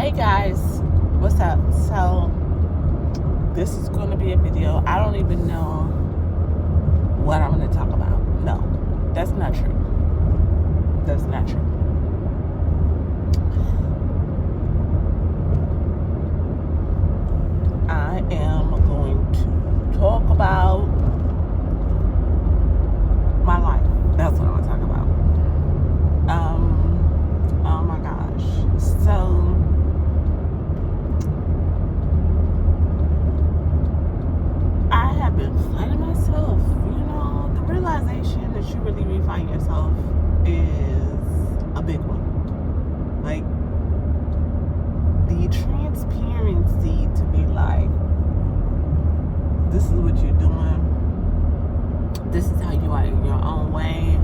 Hey guys, what's up? So this is going to be a video. I don't even know what I'm going to talk about. No, that's not true. That's not true. I am going to talk about my life. That's what I'm going to talk about. Oh my gosh. So I have been finding myself, the realization that you really refine yourself is a big one. Like, the transparency to be like, this is what you're doing, this is how you are in your own way,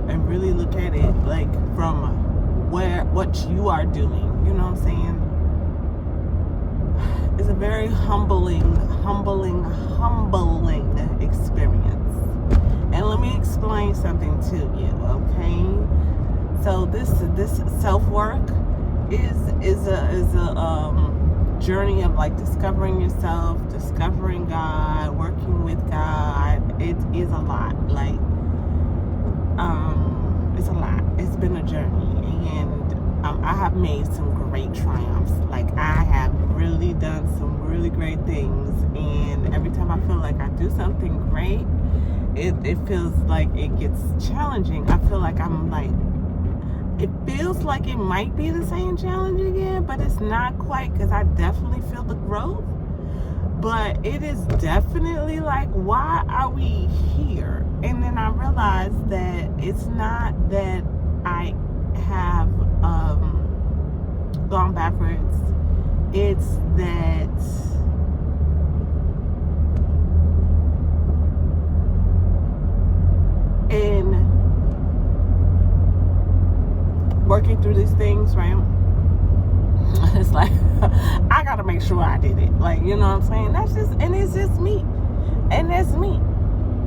and really look at it like from what you are doing, you know what I'm saying? It's a very humbling experience. And let me explain something to you, okay? So this self-work is a journey of like discovering yourself, discovering God, working with God. It is a lot. Like, it's a lot. It's been a journey, and I have made some great triumphs. Like, I have really done some really great things, and every time I feel like I do something great, it feels like it gets challenging. I feel like it feels like it might be the same challenge again, but it's not quite, because I definitely feel the growth. But it is definitely like, why are we here? And then I realized that it's not that I have gone backwards. It's that in working through these things, right? It's like, I gotta make sure I did it. Like, you know what I'm saying? It's just me. And that's me.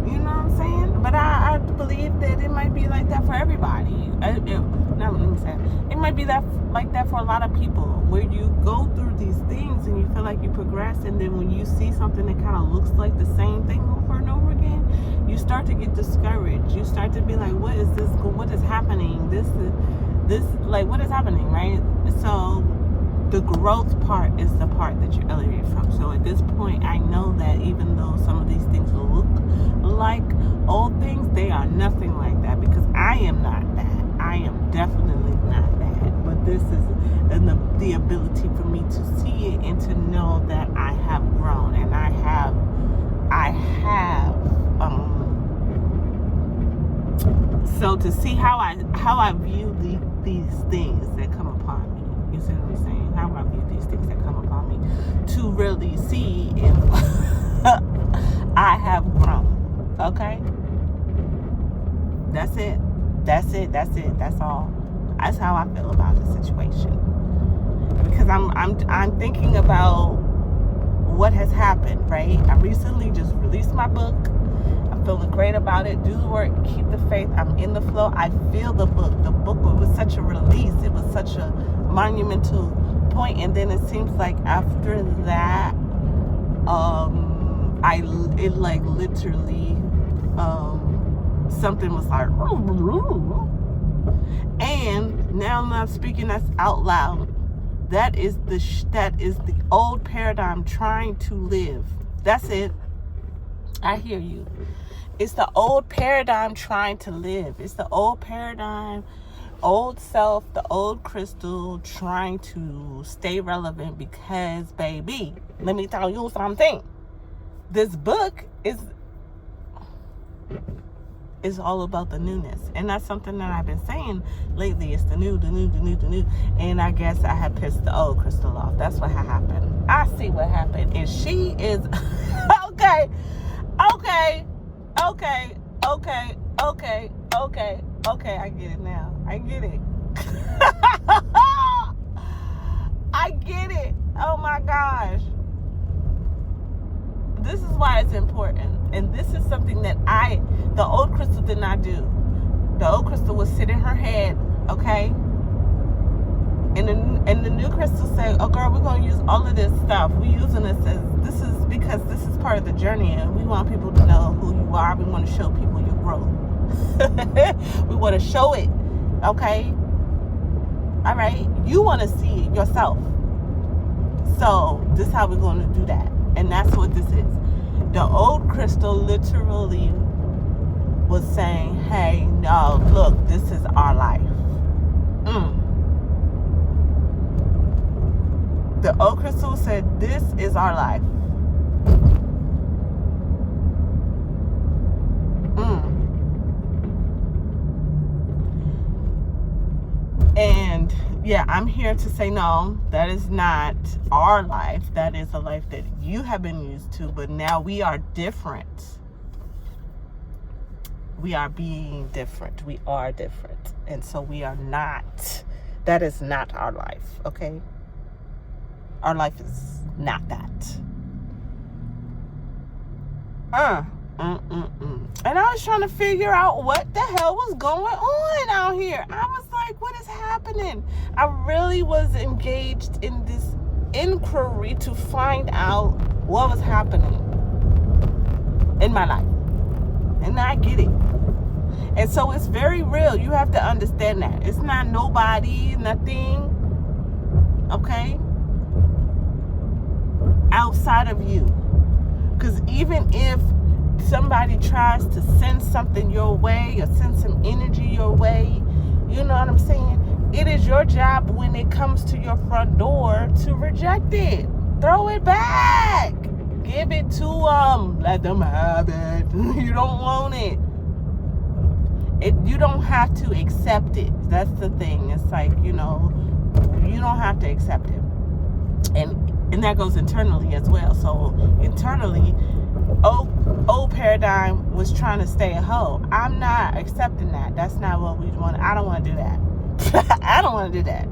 You know what I'm saying? But I believe that it might be like that for everybody. It might be like that for a lot of people, where you go through these things and you feel like you progress, and then when you see something that kind of looks like the same thing over and over again, you start to get discouraged. You start to be like, what is this? What is happening? This like, what is happening, right? So the growth part is the part that you elevate from. So at this point, I know that even though some of these things look like old things, they are nothing like that, because I am not that. I am definitely not that. But this is the ability for me to see it and to know that I have grown, and I have so to see how I view these things that come upon me. You see what I'm saying? How I view these things that come upon me, to really see if I have grown. Okay? That's it. That's all. That's how I feel about the situation. Because I'm thinking about what has happened, right? I recently just released my book. I'm feeling great about it. Do the work, keep the faith. I'm in the flow. I feel the book. The book was such a release. It was such a monumental point. And then it seems like after that, it like literally, something was like, and now I'm not speaking that's out loud. That is the old paradigm trying to live. That's it. I hear you. It's the old paradigm trying to live. It's the old paradigm, old self, the old Crystal trying to stay relevant, because, baby, let me tell you something. This book is all about the newness. And that's something that I've been saying lately. It's the new. And I guess I had pissed the old Crystal off. That's what happened. I see what happened. And she is okay. I get it now. I get it. I get it. Oh my gosh. This is why it's important. And this is something that the old Crystal did not do. The old Crystal would sit in her head, okay? And the new crystals say, oh girl, we're going to use all of this stuff. We're using this as, this is because this is part of the journey, and we want people to know who you are. We want to show people your growth. We want to show it. Okay? All right? You want to see it yourself. So this is how we're going to do that. And that's what this is. The old crystal literally was saying, hey, no, look, this is our life. The old crystal said, this is our life. And yeah, I'm here to say, no, that is not our life. That is a life that you have been used to, but now we are different. We are being different. We are different. And so we are not, that is not our life, okay? Our life is not that. And I was trying to figure out what the hell was going on out here. I was like, what is happening? I really was engaged in this inquiry to find out what was happening in my life. And I get it. And so it's very real. You have to understand that. It's not nobody, nothing, okay, outside of you. Because even if somebody tries to send something your way or send some energy your way, you know what I'm saying? It is your job when it comes to your front door to reject it. Throw it back. Give it to them. Let them have it. You don't want it. You don't have to accept it. That's the thing. It's like, you know, you don't have to accept it. And that goes internally as well. So internally, old paradigm was trying to stay a hoe. I'm not accepting that. That's not what we want. I don't want to do that. I don't want to do that.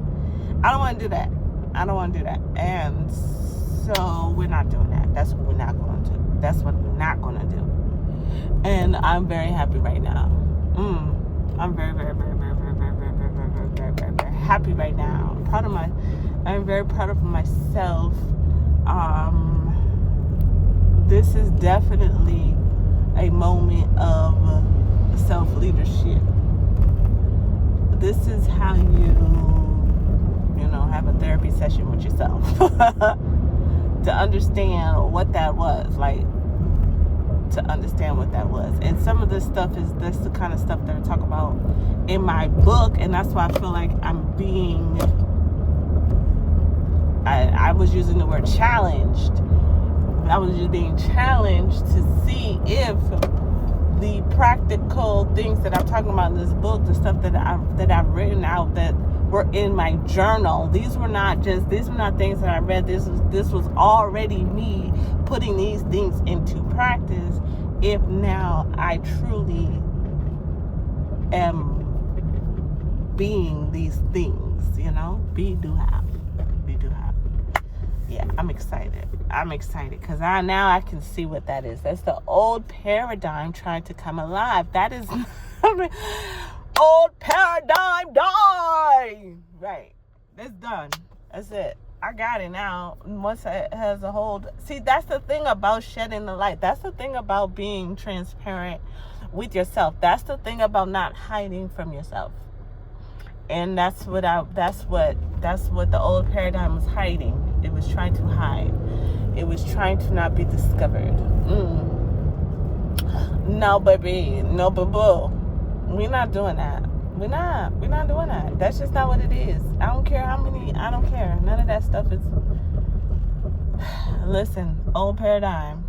I don't want to do that. I don't want to do that. And so we're not doing that. That's what we're not going to do. That's what we're not going to do. And I'm very happy right now. I'm very, very, very, very, very, very, very, very, very, very, very, very, very happy right now. I'm very proud of myself. This is definitely a moment of self-leadership. This is how you know, have a therapy session with yourself to understand what that was, like, to understand what that was. And some of this stuff that's the kind of stuff that I talk about in my book, and that's why I feel like I was using the word challenged. I was just being challenged to see if the practical things that I'm talking about in this book, the stuff that I've written out that were in my journal, these were not things that I read. This was already me putting these things into practice. If now I truly am being these things, you know, be do have. Yeah, I'm excited because now I can see what that is. That's the old paradigm trying to come alive. That is old paradigm die. Right. It's done. That's it. I got it now. Once it has a hold. See, that's the thing about shedding the light. That's the thing about being transparent with yourself. That's the thing about not hiding from yourself. And that's what the old paradigm was hiding. It was trying to hide. It was trying to not be discovered. No, baby. No, boo-boo. We're not doing that. We're not doing that. That's just not what it is. I don't care how many. I don't care. None of that stuff is. Listen, old paradigm.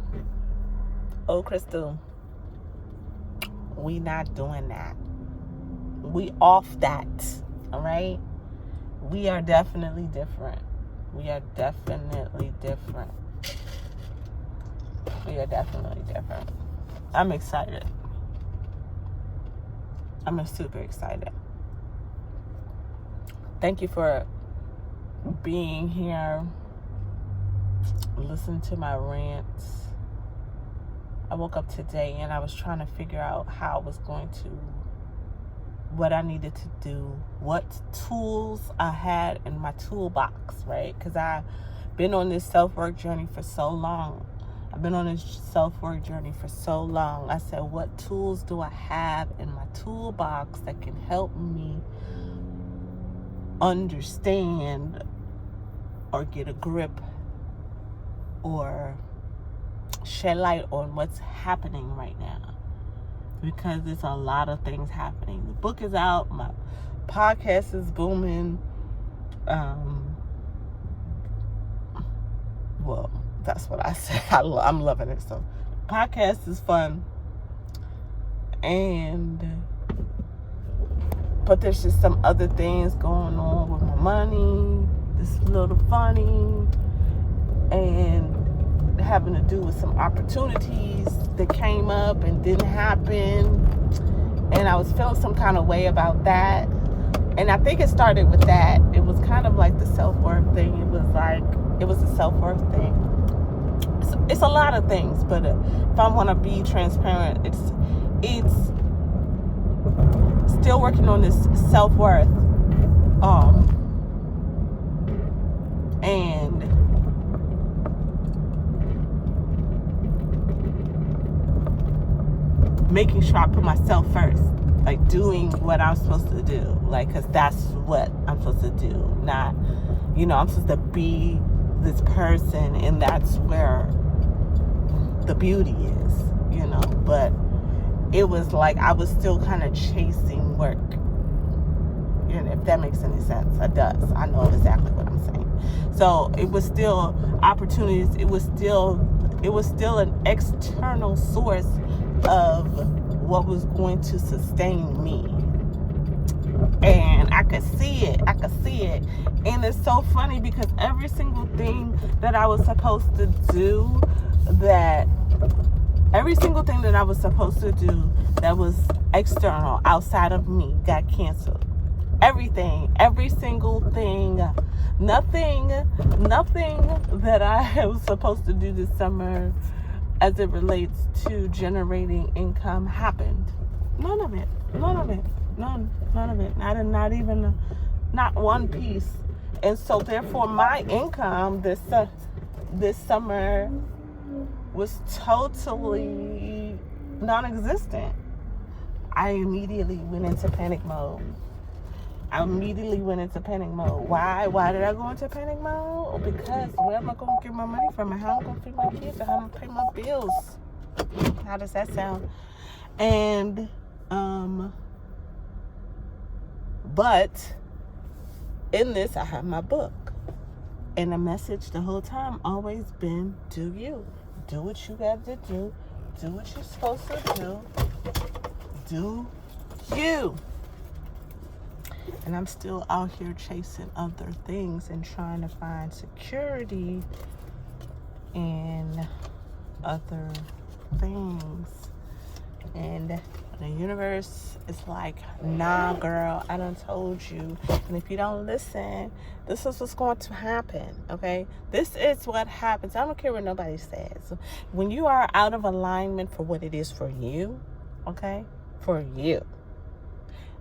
Old crystal. We not doing that. We off that. All right? We are definitely different. We are definitely different. I'm excited. I'm super excited. Thank you for being here. Listen to my rants. I woke up today and I was trying to figure out how I was going to what I needed to do, what tools I had in my toolbox, right? Because I've been on this self-work journey for so long. I said, what tools do I have in my toolbox that can help me understand or get a grip or shed light on what's happening right now? Because there's a lot of things happening. The book is out. My podcast is booming. Well, that's what I said. I'm loving it. So, podcast is fun. But there's just some other things going on with my money. It's a little funny. And having to do with some opportunities that came up and didn't happen. And I was feeling some kind of way about that. And I think it started with that. It was kind of like the self-worth thing. It was a self-worth thing. It's a lot of things, but if I want to be transparent, it's still working on this self-worth. And making sure I put myself first, like doing what I'm supposed to do, like, because that's what I'm supposed to do, not, I'm supposed to be this person, and that's where the beauty is, but it was like I was still kind of chasing work, if that makes any sense. It does. I know exactly what I'm saying. So it was still opportunities. It was still an external source of what was going to sustain me. And I could see it. And it's so funny because every single thing that I was supposed to do that was external, outside of me, got canceled. Everything, every single thing, nothing that I was supposed to do this summer as it relates to generating income happened. None of it. Not one piece. And so therefore my income this summer was totally non-existent. I immediately went into panic mode. Why? Why did I go into panic mode? Because where am I going to get my money from? And how am I going to feed my kids? And how am I going to pay my bills? How does that sound? And, but in this, I have my book. And the message the whole time always been, do you. Do what you got to do. Do what you're supposed to do. Do you. And I'm still out here chasing other things and trying to find security in other things. And the universe is like, nah, girl, I done told you. And if you don't listen, this is what's going to happen, okay? This is what happens. I don't care what nobody says. When you are out of alignment for what it is for you, okay? For you.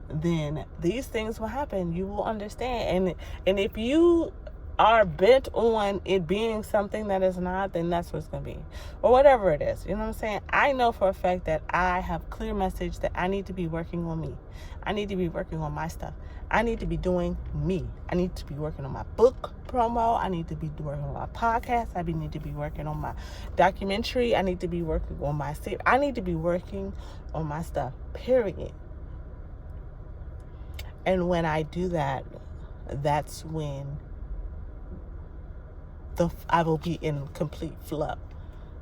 Then these things will happen. You will understand. And if you are bent on it being something that is not, then that's what it's going to be. Or whatever it is. You know what I'm saying? I know for a fact that I have clear message that I need to be working on me. I need to be working on my stuff. I need to be doing me. I need to be working on my book promo. I need to be working on my podcast. I need to be working on my documentary. I need to be working on my series. I need to be working on my stuff. Period. And when I do that, that's when I will be in complete flow,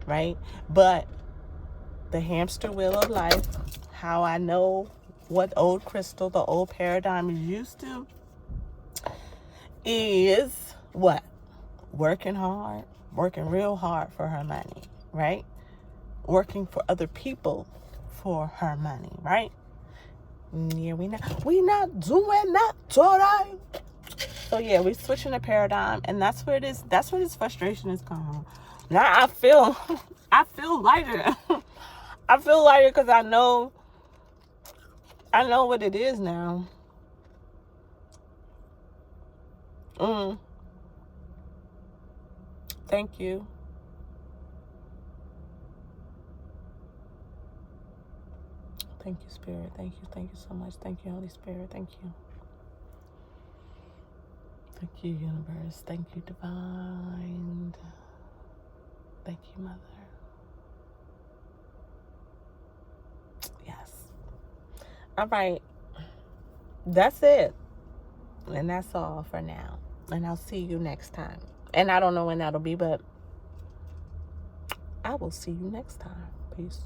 right? But the hamster wheel of life, how I know what old crystal, the old paradigm is used to, is what? Working hard, working real hard for her money, right? Working for other people for her money, right? Yeah, we not doing that today. So yeah, we're switching the paradigm, and that's where this frustration is coming. Now I feel lighter. I feel lighter because I know I know what it is now. Thank you. Thank you, Spirit. Thank you. Thank you so much. Thank you, Holy Spirit. Thank you. Thank you, universe. Thank you, divine. Thank you, Mother. Yes. All right. That's it. And that's all for now. And I'll see you next time. And I don't know when that'll be, but I will see you next time. Peace.